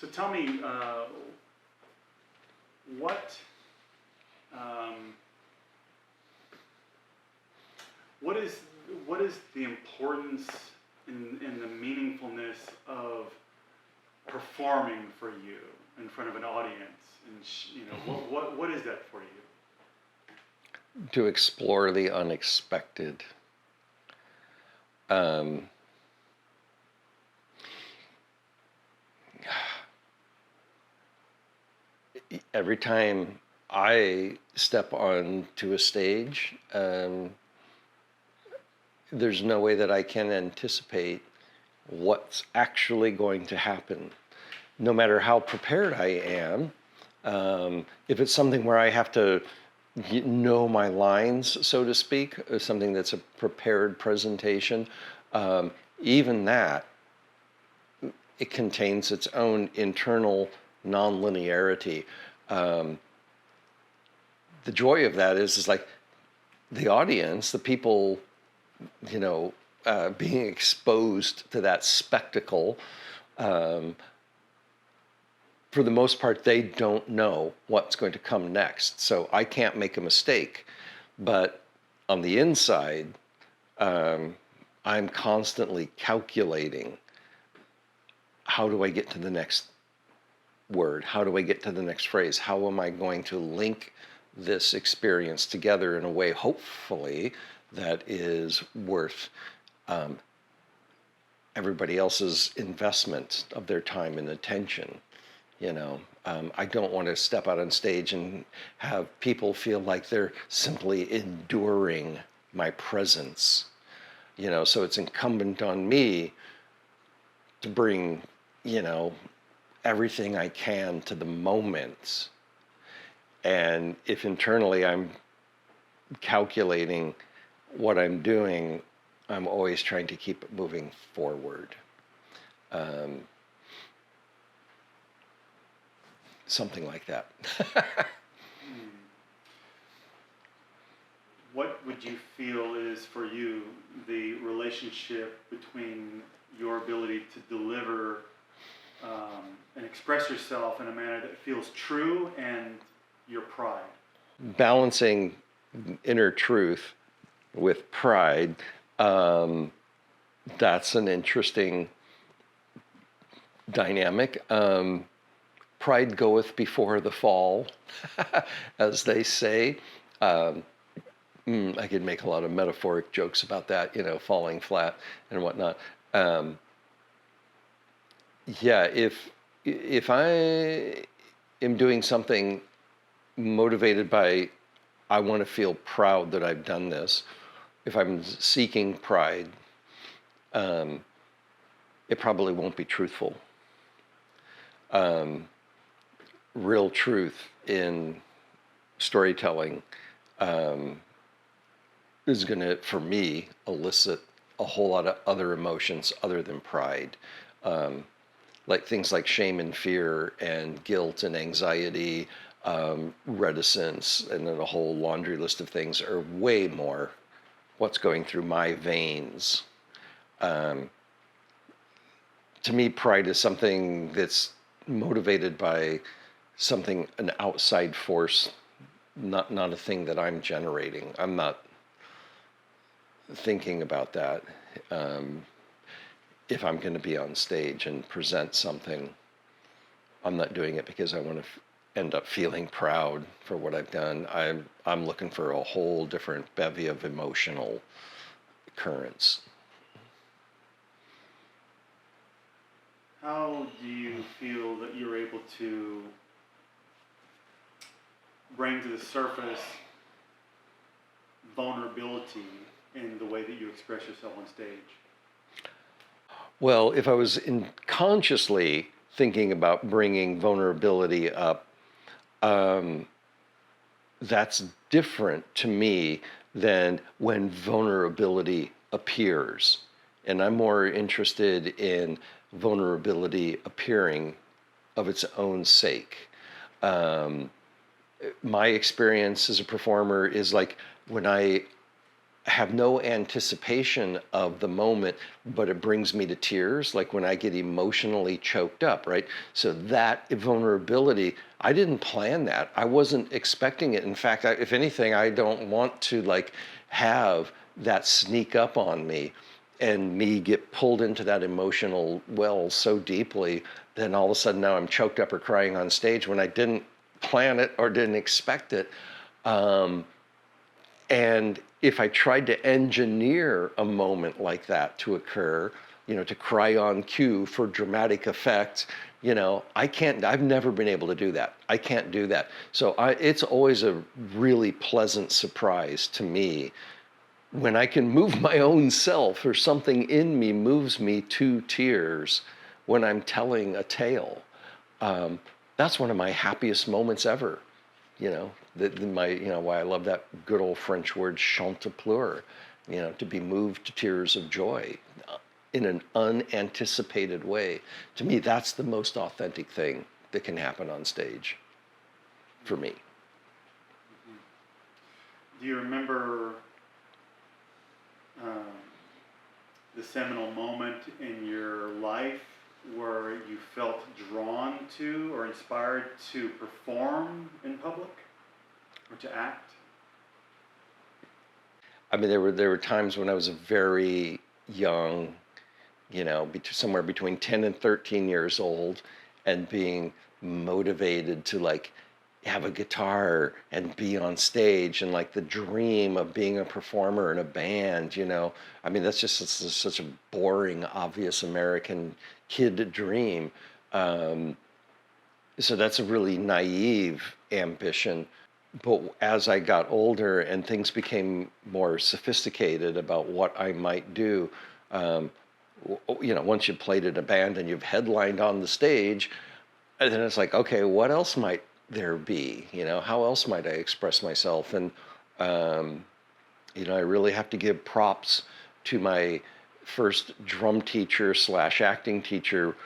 So tell me, what um, what is what is the importance in the meaningfulness of performing for you in front of an audience? And what is that for you? To explore the unexpected. Um, every time I step onto a stage, there's no way that I can anticipate what's actually going to happen. No matter how prepared I am, if it's something where I have to know my lines, so to speak, something that's a prepared presentation, even that, it contains its own internal nonlinearity. Um, the joy of that is like the audience, the people, being exposed to that spectacle. Um, for the most part, they don't know what's going to come next. So I can't make a mistake. But on the inside, I'm constantly calculating, how do I get to the next word? How do I get to the next phrase? How am I going to link this experience together in a way, hopefully, that is worth everybody else's investment of their time and attention? I don't want to step out on stage and have people feel like they're simply enduring my presence. So it's incumbent on me to bring, everything I can to the moment. And if internally I'm calculating what I'm doing, I'm always trying to keep it moving forward. Something like that. What would you feel is for you the relationship between your ability to deliver and express yourself in a manner that feels true and your pride? Balancing inner truth with pride, that's an interesting dynamic. Pride goeth before the fall, as they say. I could make a lot of metaphoric jokes about that, falling flat and whatnot. Yeah, if I am doing something motivated by, I want to feel proud that I've done this, if I'm seeking pride, it probably won't be truthful. Real truth in storytelling is going to, for me, elicit a whole lot of other emotions other than pride. Like things like shame and fear and guilt and anxiety, reticence, and then a whole laundry list of things are way more what's going through my veins. To me, pride is something that's motivated by something, an outside force, not a thing that I'm generating. I'm not thinking about that. If I'm going to be on stage and present something, I'm not doing it because I want to end up feeling proud for what I've done. I'm looking for a whole different bevy of emotional currents. How do you feel that you're able to bring to the surface vulnerability in the way that you express yourself on stage? Well, if I was consciously thinking about bringing vulnerability up, that's different to me than when vulnerability appears. And I'm more interested in vulnerability appearing of its own sake. My experience as a performer is like when I have no anticipation of the moment, but it brings me to tears, like when I get emotionally choked up, right? So that vulnerability, I didn't plan that. I wasn't expecting it. In fact, if anything, I don't want to like have that sneak up on me and me get pulled into that emotional well so deeply, then all of a sudden now I'm choked up or crying on stage when I didn't plan it or didn't expect it. And if I tried to engineer a moment like that to occur, to cry on cue for dramatic effect, I can't, I've never been able to do that. I can't do that. So it's always a really pleasant surprise to me when I can move my own self or something in me moves me to tears when I'm telling a tale. That's one of my happiest moments ever. Why I love that good old French word chantepleurs, to be moved to tears of joy in an unanticipated way. To me, that's the most authentic thing that can happen on stage for me. Do you remember the seminal moment in your life where you felt drawn to or inspired to perform in public or to act? I mean, there were times when I was very young, somewhere between 10 and 13 years old, and being motivated to like have a guitar and be on stage, and like the dream of being a performer in a band. I mean, that's just such a boring, obvious American kid dream. So that's a really naive ambition. But as I got older and things became more sophisticated about what I might do, once you've played in a band and you've headlined on the stage, and then it's like, okay, what else might there be? How else might I express myself? And, I really have to give props to my first drum teacher / acting teacher,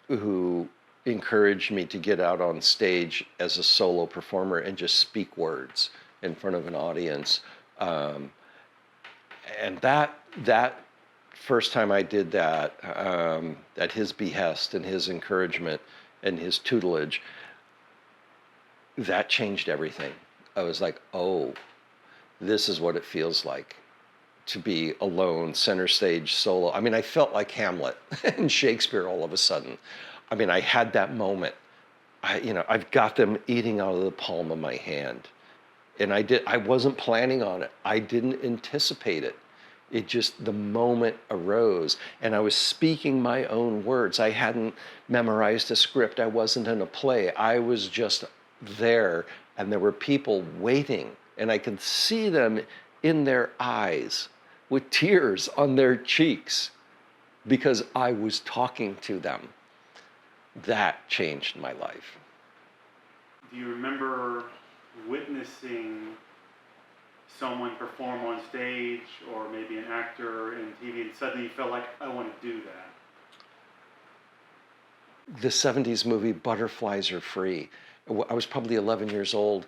who encouraged me to get out on stage as a solo performer and just speak words in front of an audience. And that first time I did that, at his behest and his encouragement and his tutelage, that changed everything. I was like, oh, this is what it feels like to be alone, center stage, solo. I mean, I felt like Hamlet and Shakespeare all of a sudden. I mean, I had that moment. I've got them eating out of the palm of my hand. And I wasn't planning on it. I didn't anticipate it. It just, the moment arose, and I was speaking my own words. I hadn't memorized a script. I wasn't in a play. I was just there, and there were people waiting, and I could see them in their eyes with tears on their cheeks because I was talking to them. That changed my life. Do you remember witnessing someone perform on stage, or maybe an actor in TV, and suddenly you felt like, I want to do that? The 70s movie Butterflies Are Free. I was probably 11 years old,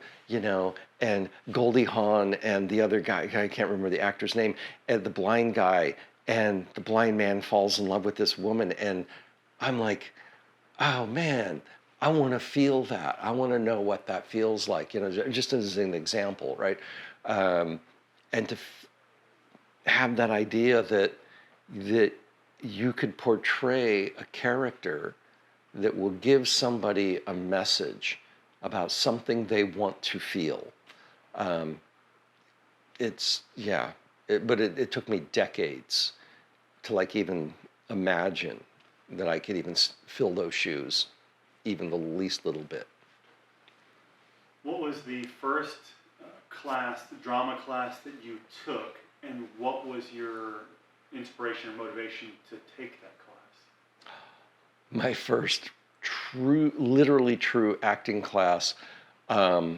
and Goldie Hawn and the other guy, I can't remember the actor's name, and the blind guy, and the blind man falls in love with this woman, and I'm like, oh man, I want to feel that. I want to know what that feels like, just as an example, right? And to have that idea that you could portray a character that will give somebody a message about something they want to feel. But it took me decades to like even imagine that I could even fill those shoes, even the least little bit. What was the first drama class that you took, and what was your inspiration or motivation to take that class? My first literally true acting class, I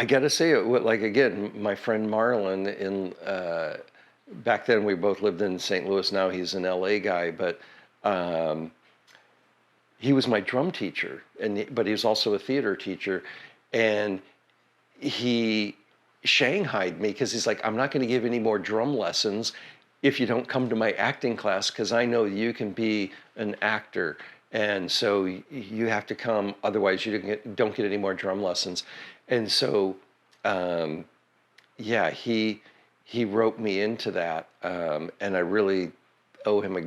gotta say it, like again, my friend Marlon back then we both lived in St. Louis, now he's an LA guy, but he was my drum teacher, but he was also a theater teacher, and he shanghaied me because he's like, I'm not going to give any more drum lessons if you don't come to my acting class, because I know you can be an actor. And so you have to come, otherwise you don't get any more drum lessons. And so, yeah, he roped me into that, and I really owe him a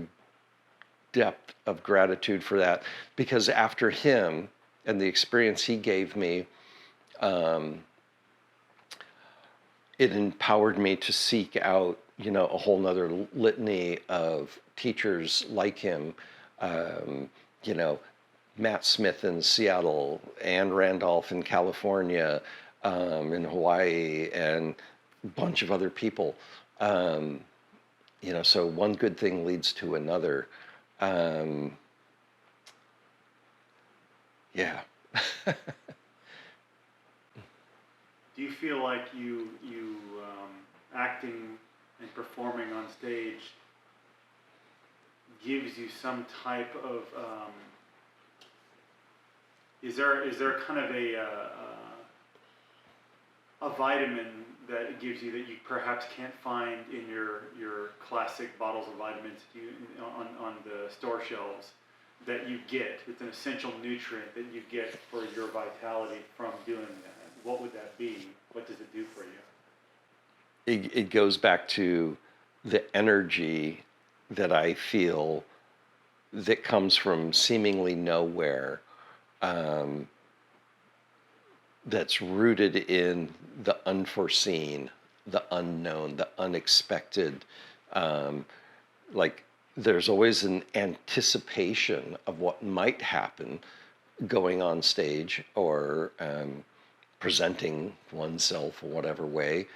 depth of gratitude for that, because after him and the experience he gave me, it empowered me to seek out, a whole nother litany of teachers like him. You know, Matt Smith in Seattle, Ann Randolph in California, in Hawaii, and a bunch of other people. So one good thing leads to another. Yeah. Do you feel like you acting and performing on stage gives you some type of is there kind of a vitamin that it gives you that you perhaps can't find in your classic bottles of vitamins on the store shelves, that you get? It's an essential nutrient that you get for your vitality from doing that. What would that be? What does it do for you? It goes back to the energy that I feel that comes from seemingly nowhere, that's rooted in the unforeseen, the unknown, the unexpected. Like there's always an anticipation of what might happen going on stage, or presenting oneself in whatever way.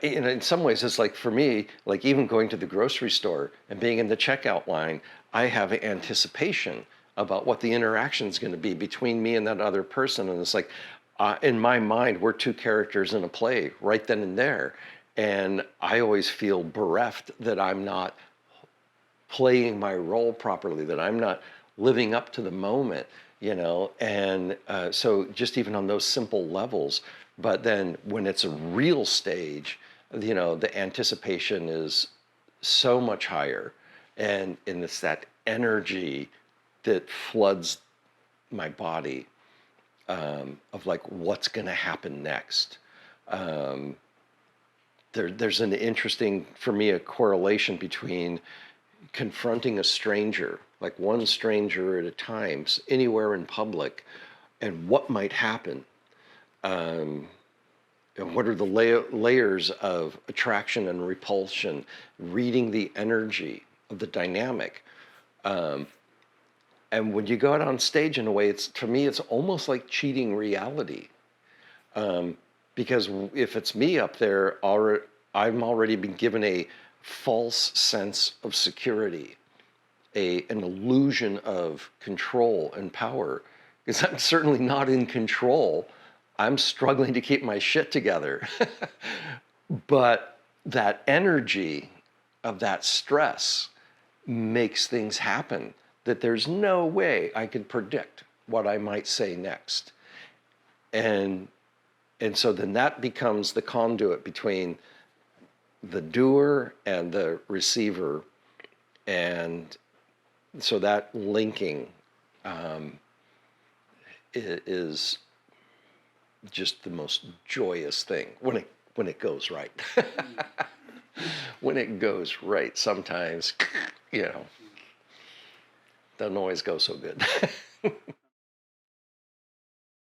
In some ways, it's like, for me, like even going to the grocery store and being in the checkout line, I have anticipation about what the interaction is going to be between me and that other person. And it's like, in my mind, we're two characters in a play right then and there. And I always feel bereft that I'm not playing my role properly, that I'm not living up to the moment, and so just even on those simple levels. But then when it's a real stage, the anticipation is so much higher, and it's that energy that floods my body, of like, what's going to happen next. There's an interesting, for me, a correlation between confronting a stranger, like one stranger at a time, anywhere in public, and what might happen. And what are the layers of attraction and repulsion, reading the energy of the dynamic. And when you go out on stage, in a way, for me, it's almost like cheating reality. Because if it's me up there, I'm already been given a false sense of security, an illusion of control and power, because I'm certainly not in control. I'm struggling to keep my shit together. But that energy of that stress makes things happen that there's no way I could predict what I might say next. And so then that becomes the conduit between the doer and the receiver. And so that linking is just the most joyous thing when it goes right. When it goes right, sometimes, doesn't always go so good.